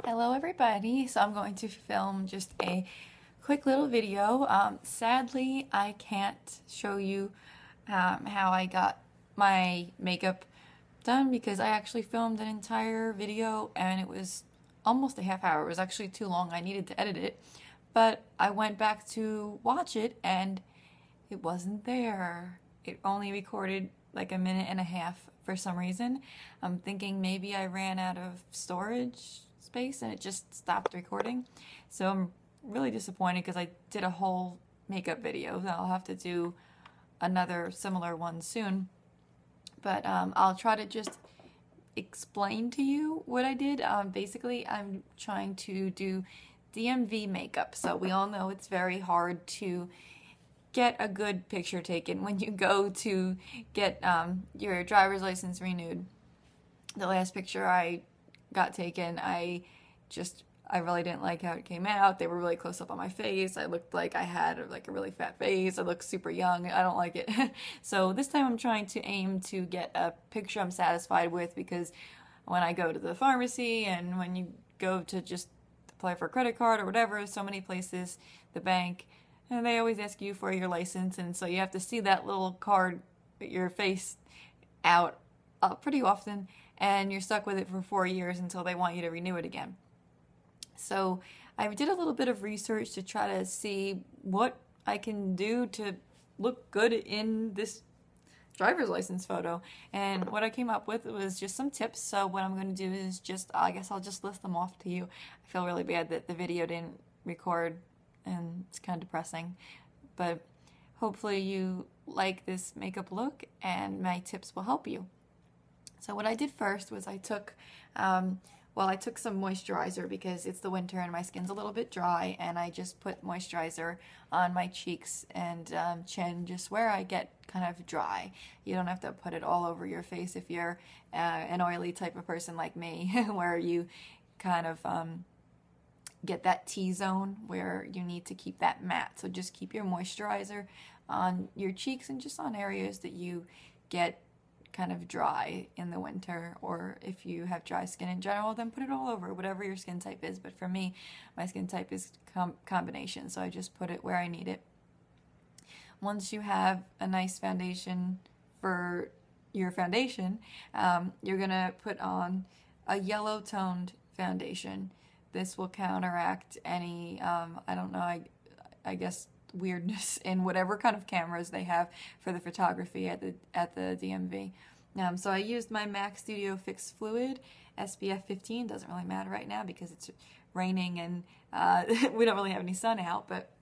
Hello everybody, so I'm going to film just a quick little video. Sadly, I can't show you how I got my makeup done because I actually filmed an entire video and it was almost a half hour. It was actually too long. I needed to edit it, but I went back to watch it and it wasn't there. It only recorded like a minute and a half for some reason. I'm thinking maybe I ran out of storage space and it just stopped recording. So I'm really disappointed because I did a whole makeup video. I'll have to do another similar one soon. But I'll try to just explain to you what I did. Basically, I'm trying to do DMV makeup. So we all know it's very hard to get a good picture taken when you go to get your driver's license renewed. The last picture I got taken, I really didn't like how it came out. They were really close up on my face. I looked like I had like a really fat face. I looked super young. I don't like it. So this time I'm trying to aim to get a picture I'm satisfied with, because when I go to the pharmacy and when you go to just apply for a credit card or whatever, so many places, the bank, and they always ask you for your license, and so you have to see that little card with your face out pretty often, and you're stuck with it for 4 years until they want you to renew it again. So I did a little bit of research to try to see what I can do to look good in this driver's license photo, and what I came up with was just some tips. So what I'm going to do is I guess I'll just list them off to you. I feel really bad that the video didn't record, and it's kind of depressing, but hopefully you like this makeup look and my tips will help you. So what I did first was I took some moisturizer because it's the winter and my skin's a little bit dry, and I just put moisturizer on my cheeks and chin, just where I get kind of dry. You don't have to put it all over your face if you're an oily type of person like me, where you kind of get that T-zone where you need to keep that matte. So just keep your moisturizer on your cheeks and just on areas that you get kind of dry in the winter, or if you have dry skin in general, then put it all over, whatever your skin type is. But for me, my skin type is combination, so I just put it where I need it. Once you have a nice foundation for your foundation, you're gonna put on a yellow toned foundation. This will counteract any, I guess, weirdness in whatever kind of cameras they have for the photography at the DMV. So I used my MAC Studio Fix Fluid SPF 15. Doesn't really matter right now because it's raining and we don't really have any sun out, but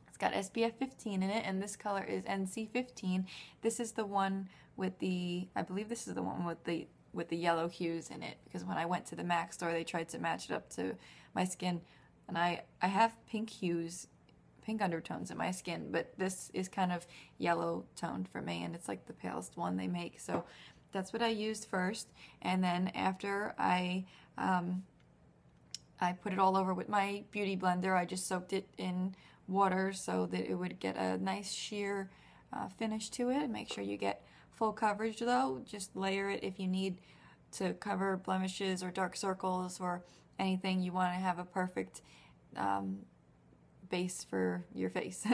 it's got SPF 15 in it, and this color is NC 15. This is the one with I believe this is the one with the yellow hues in it, because when I went to the MAC store, they tried to match it up to my skin, and I have pink undertones in my skin, but this is kind of yellow toned for me, and it's like the palest one they make. So that's what I used first, and then after I put it all over with my beauty blender. I just soaked it in water so that it would get a nice sheer finish to it. Make sure you get full coverage though. Just layer it if you need to cover blemishes or dark circles or anything. You want to have a perfect base for your face.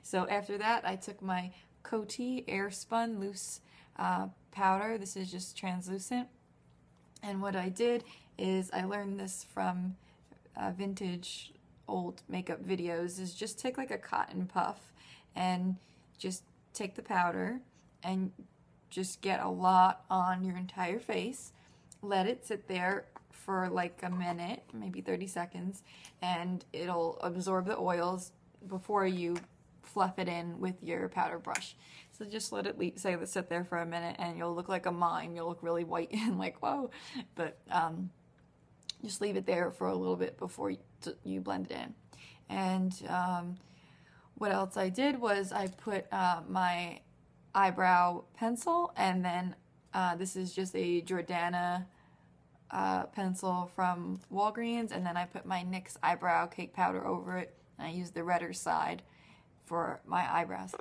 So after that, I took my Coty Airspun Loose powder. This is just translucent. And what I did is, I learned this from vintage old makeup videos, is just take like a cotton puff and just take the powder and just get a lot on your entire face. Let it sit there for like a minute, maybe 30 seconds, and it'll absorb the oils before you fluff it in with your powder brush. So just let it sit there for a minute, and you'll look like a mime. You'll look really white and like, whoa. But just leave it there for a little bit before you blend it in. And what else I did was I put my eyebrow pencil, and then this is just a Jordana pencil from Walgreens, and then I put my NYX eyebrow cake powder over it, and I used the redder side for my eyebrows.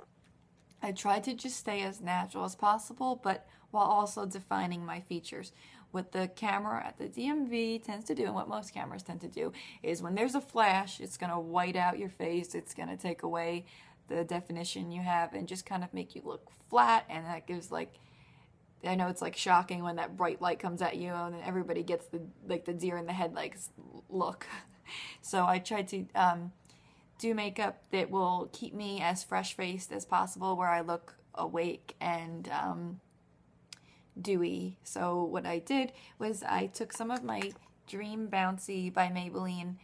I tried to just stay as natural as possible, but while also defining my features. what the camera at the DMV tends to do, and what most cameras tend to do, is when there's a flash, it's going to white out your face, it's going to take away the definition you have and just kind of make you look flat, and that gives like, I know it's like shocking when that bright light comes at you and then everybody gets the like the deer in the headlights look. So I tried to do makeup that will keep me as fresh-faced as possible, where I look awake and dewy. So what I did was I took some of my Dream Bouncy by Maybelline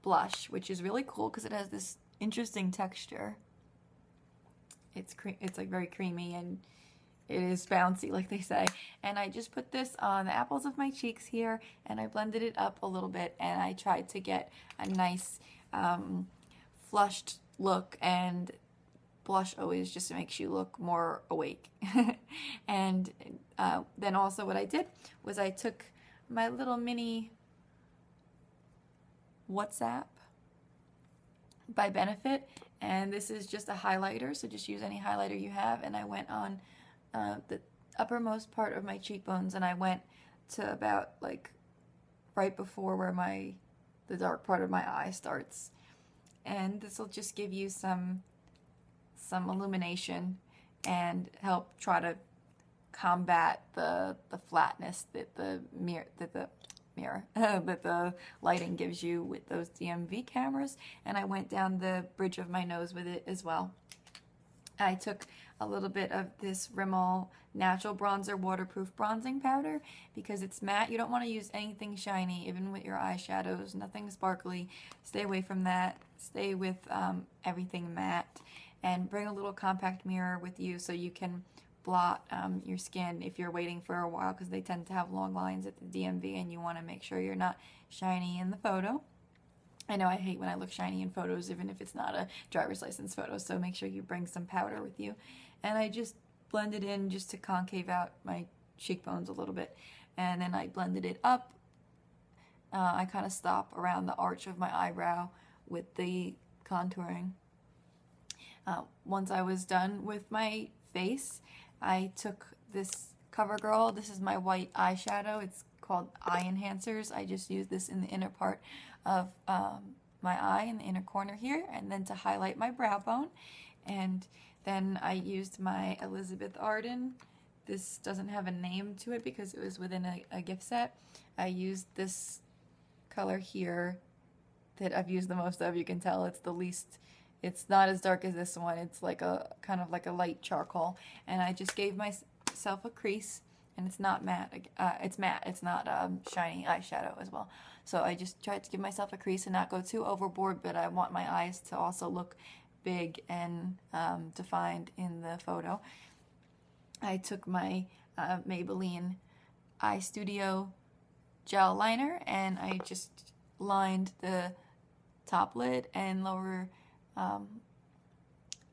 blush, which is really cool because it has this interesting texture. It's like very creamy and it is bouncy, like they say. And I just put this on the apples of my cheeks here, and I blended it up a little bit, and I tried to get a nice flushed look, and blush always just makes you look more awake. And then also what I did was I took my little mini WhatsApp by Benefit, and this is just a highlighter, so just use any highlighter you have, and I went on the uppermost part of my cheekbones, and I went to about like right before where the dark part of my eye starts, and this will just give you some illumination and help try to combat the flatness that the lighting gives you with those DMV cameras. And I went down the bridge of my nose with it as well. I took a little bit of this Rimmel Natural Bronzer Waterproof Bronzing Powder because it's matte. You don't want to use anything shiny, even with your eyeshadows, nothing sparkly. Stay away from that. Stay with everything matte. And bring a little compact mirror with you so you can blot your skin if you're waiting for a while, because they tend to have long lines at the DMV and you want to make sure you're not shiny in the photo. I know I hate when I look shiny in photos, even if it's not a driver's license photo, so make sure you bring some powder with you. And I just blended in just to concave out my cheekbones a little bit. And then I blended it up. I kind of stop around the arch of my eyebrow with the contouring. Once I was done with my face, I took this CoverGirl. This is my white eyeshadow. It's called Eye Enhancers. I just use this in the inner part of my eye, in the inner corner here, and then to highlight my brow bone. And then I used my Elizabeth Arden. This doesn't have a name to it because it was within a gift set. I used this color here that I've used the most of. You can tell it's the least, it's not as dark as this one. It's like a kind of like a light charcoal. And I just gave myself a crease, and it's not matte. It's matte. It's not shiny eyeshadow as well. So I just tried to give myself a crease and not go too overboard, but I want my eyes to also look big and defined in the photo. I took my Maybelline Eye Studio gel liner, and I just lined the top lid and lower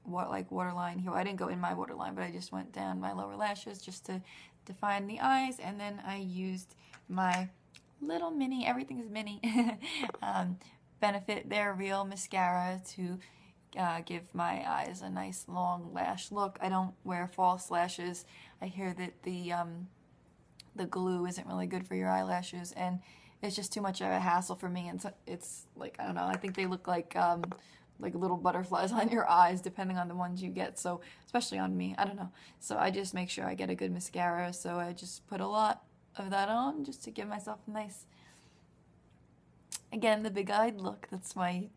waterline here. I didn't go in my waterline, but I just went down my lower lashes just to define the eyes. And then I used my little mini, everything is mini, Benefit They're Real mascara to give my eyes a nice long lash look. I don't wear false lashes. I hear that the glue isn't really good for your eyelashes, and it's just too much of a hassle for me. And so it's like, I don't know, I think they look like little butterflies on your eyes depending on the ones you get, so especially on me, I don't know. So I just make sure I get a good mascara, so I just put a lot of that on just to give myself a nice, again, the big-eyed look. That's my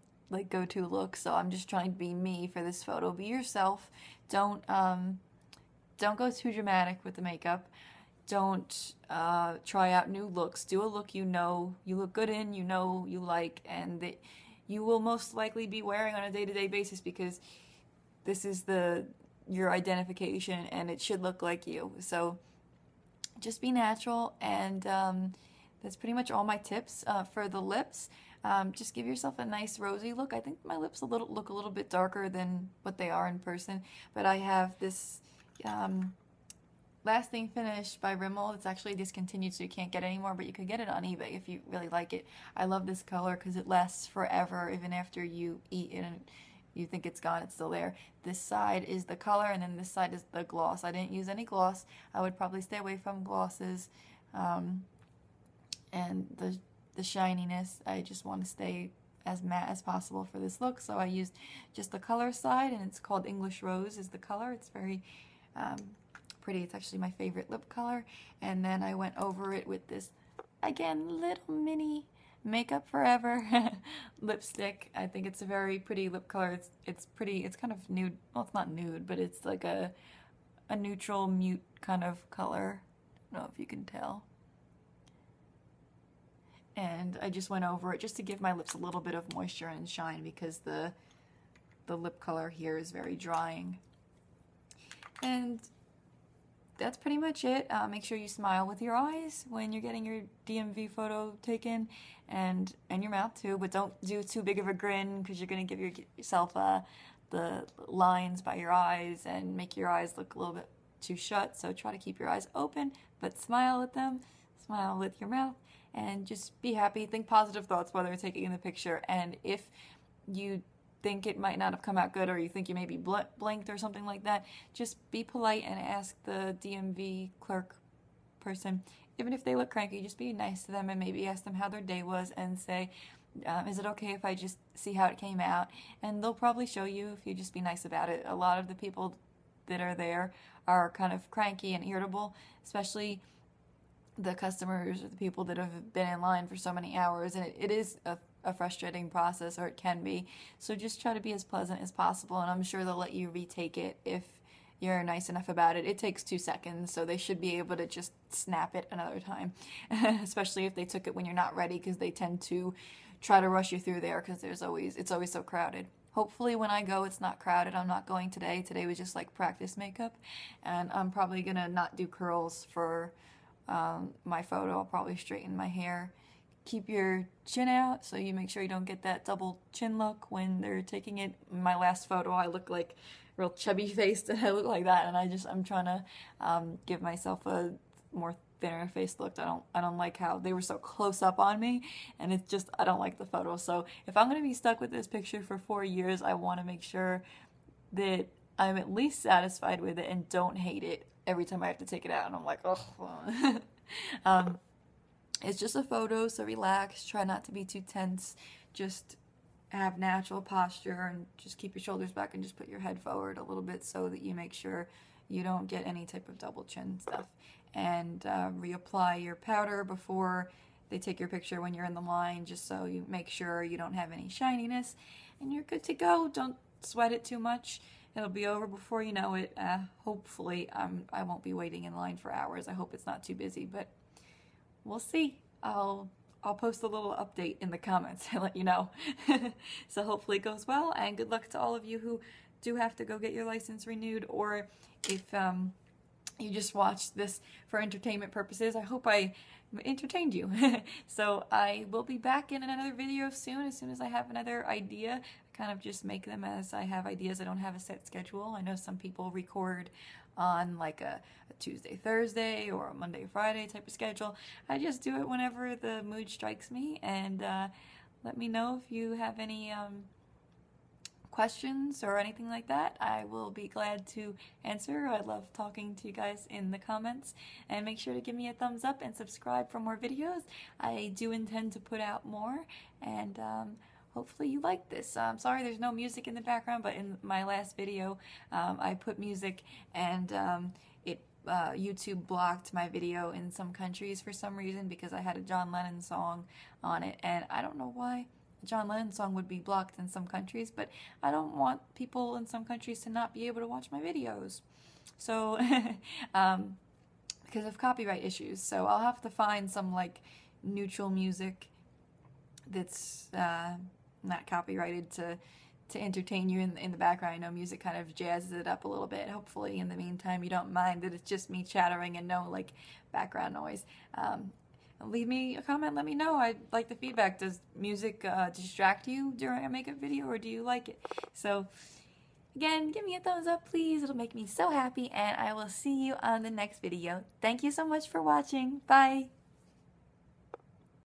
go-to look. So I'm just trying to be me for this photo. Be yourself. Don't go too dramatic with the makeup. Don't try out new looks. Do a look you know you look good in, you know you like, and that you will most likely be wearing on a day-to-day basis, because this is your identification and it should look like you. So just be natural, and that's pretty much all my tips. For the lips, just give yourself a nice rosy look. I think my lips look a little bit darker than what they are in person, but I have this Lasting Finish by Rimmel. It's actually discontinued, so you can't get it anymore, but you could get it on eBay if you really like it. I love this color because it lasts forever. Even after you eat it and you think it's gone, it's still there. This side is the color, and then this side is the gloss. I didn't use any gloss. I would probably stay away from glosses. And the shininess, I just want to stay as matte as possible for this look, so I used just the color side, and it's called English Rose is the color. It's very pretty. It's actually my favorite lip color. And then I went over it with this, again, little mini Makeup Forever lipstick. I think it's a very pretty lip color. It's pretty. It's kind of nude. Well, it's not nude, but it's like a neutral mute kind of color. I don't know if you can tell. And I just went over it just to give my lips a little bit of moisture and shine, because the lip color here is very drying. And that's pretty much it. Make sure you smile with your eyes when you're getting your DMV photo taken, and your mouth too, but don't do too big of a grin, because you're going to give yourself the lines by your eyes and make your eyes look a little bit too shut. So try to keep your eyes open, but smile with them, smile with your mouth, and just be happy. Think positive thoughts while they're taking the picture. And if you think it might not have come out good, or you think you maybe blinked or something like that, just be polite and ask the DMV clerk person. Even if they look cranky, just be nice to them and maybe ask them how their day was, and say, is it okay if I just see how it came out? And they'll probably show you if you just be nice about it. A lot of the people that are there are kind of cranky and irritable, especially the customers or the people that have been in line for so many hours, and it is a frustrating process, or it can be. So just try to be as pleasant as possible, and I'm sure they'll let you retake it if you're nice enough about it. It takes 2 seconds, so they should be able to just snap it another time, especially if they took it when you're not ready, because they tend to try to rush you through there, because it's always so crowded. Hopefully when I go, it's not crowded. I'm not going today. Today was just like practice makeup, and I'm probably gonna not do curls for my photo. I'll probably straighten my hair. Keep your chin out, so you make sure you don't get that double chin look when they're taking it. In my last photo, I look like real chubby faced, and I look like that, and I'm trying to give myself a more thinner faced look. I don't like how they were so close up on me, and it's just, I don't like the photo. So if I'm going to be stuck with this picture for 4 years, I want to make sure that I'm at least satisfied with it and don't hate it every time I have to take it out, and I'm like, oh. It's just a photo, so relax. Try not to be too tense. Just have natural posture, and just keep your shoulders back, and just put your head forward a little bit, so that you make sure you don't get any type of double chin stuff. And reapply your powder before they take your picture when you're in the line, just so you make sure you don't have any shininess, and you're good to go. Don't sweat it too much. It'll be over before you know it. Hopefully, I won't be waiting in line for hours. I hope it's not too busy, but we'll see. I'll post a little update in the comments and let you know. So hopefully it goes well, and good luck to all of you who do have to go get your license renewed, or if you just watched this for entertainment purposes. I hope I entertained you. So I will be back in another video soon as I have another idea. I kind of just make them as I have ideas. I don't have a set schedule. I know some people record on like a Tuesday, Thursday, or a Monday, Friday type of schedule. I just do it whenever the mood strikes me, and let me know if you have any questions or anything like that. I will be glad to answer. I love talking to you guys in the comments, and make sure to give me a thumbs up and subscribe for more videos. I do intend to put out more, and hopefully you like this. I'm sorry there's no music in the background, but in my last video I put music, and YouTube blocked my video in some countries for some reason, because I had a John Lennon song on it, and I don't know why a John Lennon song would be blocked in some countries, but I don't want people in some countries to not be able to watch my videos. So because of copyright issues. So I'll have to find some like neutral music that's not copyrighted to entertain you in the background. I know music kind of jazzes it up a little bit. Hopefully in the meantime you don't mind that it's just me chattering and no like background noise. Leave me a comment, let me know. I'd like the feedback. Does music distract you during a makeup video, or do you like it? So again, give me a thumbs up please. It'll make me so happy, and I will see you on the next video. Thank you so much for watching. Bye!